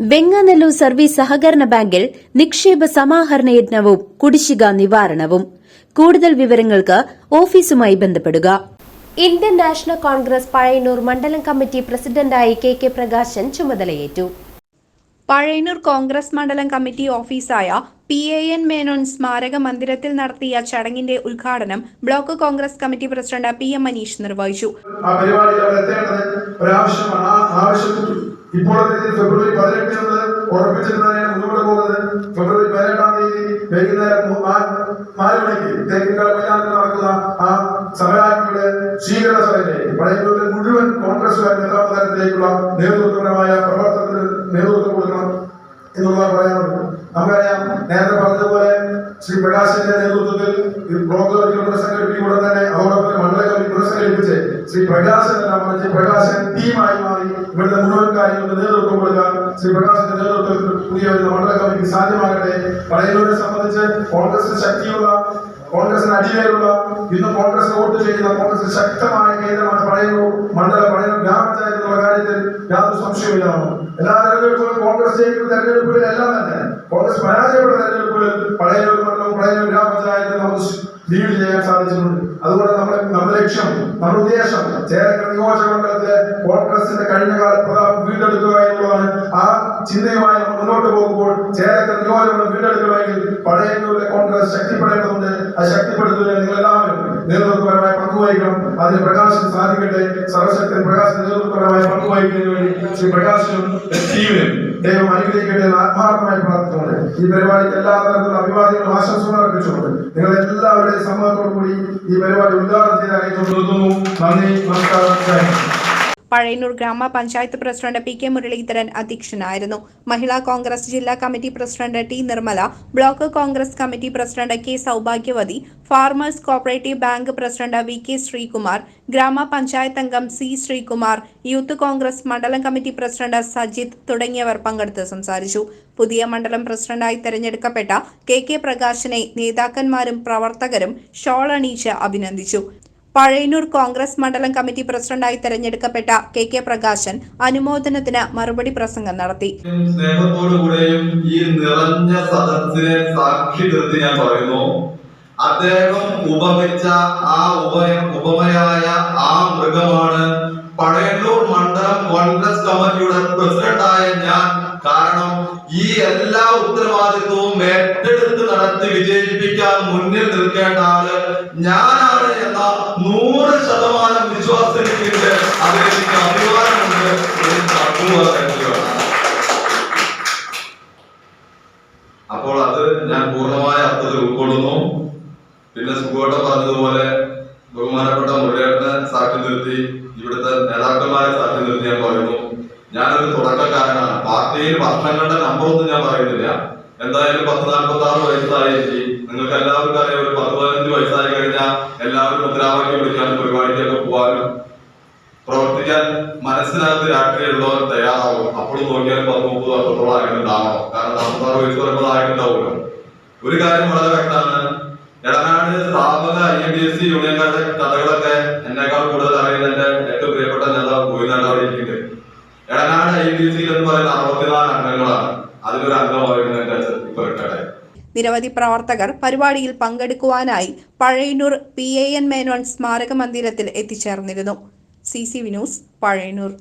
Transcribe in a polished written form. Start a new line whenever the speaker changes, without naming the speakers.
Venganallur service സഹകരണ ബാങ്കിൽ നിക്ഷേപ സമാഹരണ യജ്ഞവും കുടിശ്ശിക നിവാരണവും. കൂടുതൽ വിവരങ്ങൾക്ക് ഓഫീസുമായി ബന്ധപ്പെടുക.
ഇന്ത്യൻ നാഷണൽ കോൺഗ്രസ് പഴയന്നൂർ മണ്ഡലം കമ്മിറ്റി പ്രസിഡന്റായി കെ പ്രകാശൻ ചുമതലയേറ്റു.
പഴയന്നൂർ കോൺഗ്രസ് മണ്ഡലം കമ്മിറ്റി ഓഫീസായ PAN മേനോൻ സ്മാരക മന്ദിരത്തിൽ നടത്തിയ ചടങ്ങിന്റെ ഉദ്ഘാടനം block Congress committee president PM Manish നിർവഹിച്ചു.
ഇപ്പോൾ ഫെബ്രുവരി 18 ഉറപ്പിച്ചിരുന്നതിനാണ് മുന്നോട്ട് പോകുന്നത്. ഫെബ്രുവരി 18-ാം തീയതി വൈകുന്നേരം 4 മണിക്ക് തേക്കിൻകാട് മൈതാനത്തിൽ നടക്കുന്ന ആ സമരാജ്ഞിയുടെ സ്വീകരണ സഭയിലേക്ക് പഴയന്നൂരിൽ മുഴുവൻ കോൺഗ്രസുകാർ നേതൃത്വത്തിലേക്കുള്ള നേതൃത്വപരമായ പ്രവർത്തനത്തിന് നേതൃത്വം കൊടുക്കണം എന്നുള്ളത് പറയാനുണ്ട്. നമുക്കറിയാം, നേരത്തെ പറഞ്ഞതുപോലെ ശ്രീ പ്രകാശിന്റെ നേതൃത്വത്തിൽ ബ്ലോക്ക് കമ്മിറ്റി പുനഃസംഘടിപ്പിക്കുക തന്നെ അതോടൊപ്പം മണ്ഡല കമ്മിറ്റി പുനഃസംഘടിപ്പിച്ച് ശ്രീ പ്രകാശൻ ടീമായി മാറി ഇവിടുത്തെ മുഴുവൻ കാര്യങ്ങൾക്ക് നേതൃത്വം കൊടുക്കാൻ ശ്രീ പ്രകാശിന്റെ നേതൃത്വത്തിൽ പുതിയ ഒരു മണ്ഡല കമ്മിറ്റി സാധ്യമാകട്ടെ. പഴയന്നൂരിനെ സംബന്ധിച്ച് കോൺഗ്രസിന് ശക്തിയുള്ള, കോൺഗ്രസിന് അടിവേറുള്ള, ഇന്ന് കോൺഗ്രസ് വോട്ട് ചെയ്യുന്ന കോൺഗ്രസിന് ശക്തമായ കേന്ദ്രമാണ് പഴയന്നൂർ മണ്ഡലം, പഴയന്നൂർ ഗ്രാമപഞ്ചായത്ത് എന്നുള്ള കാര്യത്തിൽ യാതൊരു സംശയമില്ല. എല്ലാ തെരഞ്ഞെടുപ്പുകളും കോൺഗ്രസ് ജയിക്കുന്ന തെരഞ്ഞെടുപ്പുകളിലെല്ലാം തന്നെ കോൺഗ്രസ് പരാജയപ്പെട്ട തെരഞ്ഞെടുപ്പുകളിൽ പഴയന്നൂർ മണ്ഡലം, പഴയന്നൂർ ഗ്രാമപഞ്ചായത്തിൽ നമുക്ക് ലീഡ് ചെയ്യാൻ സാധിച്ചിട്ടുണ്ട്. അതുകൊണ്ട് നമ്മുടെ ലക്ഷ്യം, നമ്മുടെ ഉദ്ദേശം ചേലക്കര നിയോജക മണ്ഡലത്തിലെ കോൺഗ്രസിന്റെ കഴിഞ്ഞകാല പ്രതാപം വീണ്ടെടുക്കുക എന്നുള്ളതാണ്. ആ ചിന്തയുമായി നമ്മൾ മുന്നോട്ട് പോകുമ്പോൾ ചേലക്കര നിയോജക മണ്ഡലം വീണ്ടെടുക്കണമെങ്കിൽ പഴയന്നൂരിലെ കോൺഗ്രസ് ശക്തിപ്പെടേണ്ടതുണ്ട്. അത് ശക്തിപ്പെടുത്തുന്നതിന് നിങ്ങളെല്ലാവരും നേതൃത്വപരമായി പങ്കുവഹിക്കണം. അതിന് പ്രകാശന് സാധിക്കട്ടെ. സർവശക്തൻ പ്രകാശന് നേതൃത്വപരമായി പങ്കുവഹിക്കുന്നതിന് വേണ്ടി ശ്രീ പ്രകാശനും ടീമിനും ദൈവം അനുഗ്രഹിക്കട്ടെ എന്ന് ആത്മാർത്ഥമായി പ്രാർത്ഥിച്ചുകൊണ്ട് ഈ പരിപാടിക്ക് എല്ലാ തരത്തിലുള്ള അഭിവാദ്യങ്ങളും ആശംസകളും അർപ്പിച്ചുകൊണ്ട് നിങ്ങൾ എല്ലാവരുടെയും സമ്മതത്തോടു കൂടി ഈ പരിപാടി ഉദ്ഘാടനം ചെയ്ത് നിർത്തുന്നു. നന്ദി, നമസ്കാരം.
പഴയന്നൂർ ഗ്രാമപഞ്ചായത്ത് പ്രസിഡന്റ് PK മുരളീധരൻ അധ്യക്ഷനായിരുന്നു. മഹിളാ കോൺഗ്രസ് ജില്ലാ committee president T Nirmala, block Congress committee president K Saubhagyavathi, farmers cooperative bank president VK Sreekumar, ഗ്രാമപഞ്ചായത്ത് അംഗം C ശ്രീകുമാർ, യൂത്ത് കോൺഗ്രസ് മണ്ഡലം കമ്മിറ്റി പ്രസിഡന്റ് സജിത് തുടങ്ങിയവർ പങ്കെടുത്ത് സംസാരിച്ചു. പുതിയ മണ്ഡലം പ്രസിഡന്റായി തെരഞ്ഞെടുക്കപ്പെട്ട കെ പ്രകാശനെ നേതാക്കന്മാരും പ്രവർത്തകരും ഷോൾ അണിയിച്ച് അഭിനന്ദിച്ചു. പഴയന്നൂർ കോൺഗ്രസ് മണ്ഡലം കമ്മിറ്റി പ്രസിഡന്റായി തെരഞ്ഞെടുക്കപ്പെട്ട കെ പ്രകാശൻ അനുമോദനത്തിന് മറുപടി പ്രസംഗം നടത്തി.
സ്നേഹത്തോടുകൂടെയും ഈ നിറഞ്ഞ സദസ്സിനെ സാക്ഷി നിർത്തി ഞാൻ പറയുന്നു, അദ്ദേഹം ഉപമിച്ച ആ ഉപമയായ ആ മൃഗമാണ് പഴയന്നൂർ മണ്ഡലം കോൺഗ്രസ് കമ്മിറ്റിയുടെ പ്രസിഡന്റായ ഞാൻ. കാരണം ഈ എല്ലാ ഉത്തരവാദിത്വവും ഏറ്റെടുത്ത് നടത്തി വിജയിപ്പിക്കാൻ മുന്നിൽ നിൽക്കേണ്ട ആള് ഞാനാണ് എന്ന 100% വിശ്വാസം എനിക്കുണ്ട്. അതിലെനിക്ക് അഭിമാനമുണ്ട്. അപ്പോൾ അത് ഞാൻ പൂർണ്ണമായ അർത്ഥത്തിൽ ഉൾക്കൊള്ളുന്നു. പിന്നെ സുഖോട്ടം പറഞ്ഞതുപോലെ ബഹുമാനപ്പെട്ട മുരളിയേട്ടനെ സാക്ഷി നിർത്തി, ഇവിടുത്തെ നേതാക്കന്മാരെ സാക്ഷി നിർത്തി ഞാൻ പറയുന്നു, ഞാനൊരു തുടക്കക്കാരനാണ്. പാർട്ടിയിൽ വർഷങ്ങളുടെ നമ്പറൊന്നും ഞാൻ പറയുന്നില്ല. എന്തായാലും 10-46 വയസ്സായി. നിങ്ങൾക്ക് എല്ലാവർക്കും അറിയാം, ഒരു 10-15 വയസ്സായി കഴിഞ്ഞാൽ എല്ലാവരും മുദ്രാവാക്യം വിളിക്കാനും പരിപാടിക്കൊക്കെ പോകാനും പ്രവർത്തിക്കാൻ മനസ്സിനകത്ത് രാഷ്ട്രീയമുള്ളവർ തയ്യാറാവും. അപ്പോഴും നോക്കിയാലും 10-30 വർഷത്തോളം ആയിട്ടുണ്ടാവണം. കാരണം 46 വയസ്സ് വരുമ്പോൾ ആയിട്ടുണ്ടാവുമല്ലോ. ഒരു കാര്യം വളരെ വ്യക്തമാണ്, എടനാട് സ്ഥാപക INDC യൂണിയൻകാരുടെ കഥകളൊക്കെ എന്നെക്കാൾ കൂടുതൽ അറിയുന്ന എന്റെ ഏറ്റവും പ്രിയപ്പെട്ട നേതാവ് ഗോവിന്ദാണ് അവിടെ ഇരിക്കുന്നത്. എടനാട് INDC എന്ന് പറയുന്ന 64 അംഗങ്ങളാണ്. അതിലൊരു അംഗമായിരുന്നു എന്റെ അച്ഛൻ. ഇപ്പൊ റിട്ടയർഡ്.
നിരവധി പ്രവർത്തകർ പരിപാടിയിൽ പങ്കെടുക്കുവാനായി പഴയന്നൂർ PAN മേനോൻ സ്മാരക മന്ദിരത്തിൽ എത്തിച്ചേർന്നിരുന്നു. CCV news, Pazhayannur.